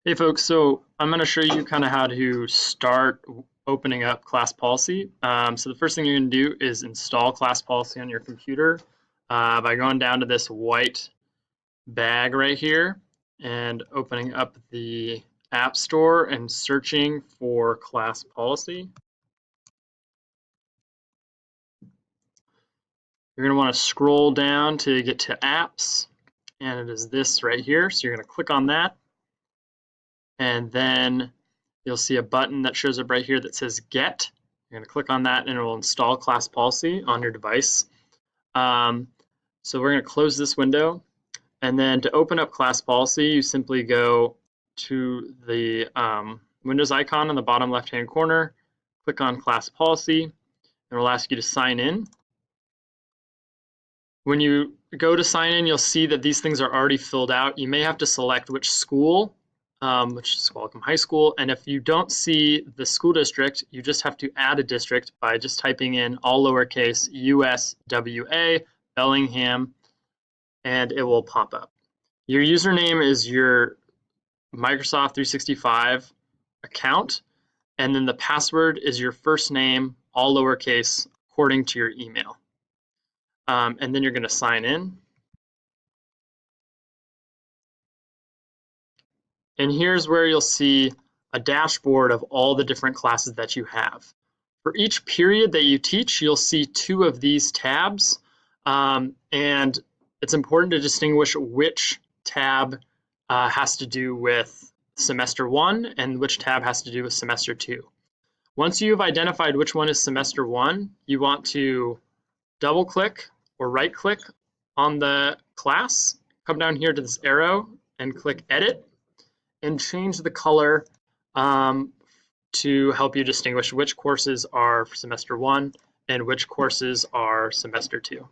Hey folks, so I'm going to show you kind of how to start opening up class policy. So the first thing you're going to do is install class policy on your computer by going down to this white bag right here and opening up the App Store and searching for class policy. You're going to want to scroll down to get to apps, and it is this right here. So you're going to click on that, and then you'll see a button that shows up right here that says Get. You're going to click on that and it will install class policy on your device. So we're going to close this window, and then to open up class policy, you simply go to the Windows icon on the bottom left-hand corner, click on class policy, and it will ask you to sign in. When you go to sign in, you'll see that these things are already filled out. You may have to select which school, which is Qualicum High School, and if you don't see the school district, you just have to add a district by just typing in all lowercase USWA Bellingham, and it will pop up. Your username is your Microsoft 365 account, and then the password is your first name, all lowercase, according to your email. And then you're going to sign in. And here's where you'll see a dashboard of all the different classes that you have. For each period that you teach, you'll see two of these tabs, and it's important to distinguish which tab has to do with semester 1 and which tab has to do with semester 2. Once you've identified which one is semester 1, you want to double click or right click on the class, come down here to this arrow and click Edit, and change the color to help you distinguish which courses are for semester 1 and which courses are semester 2.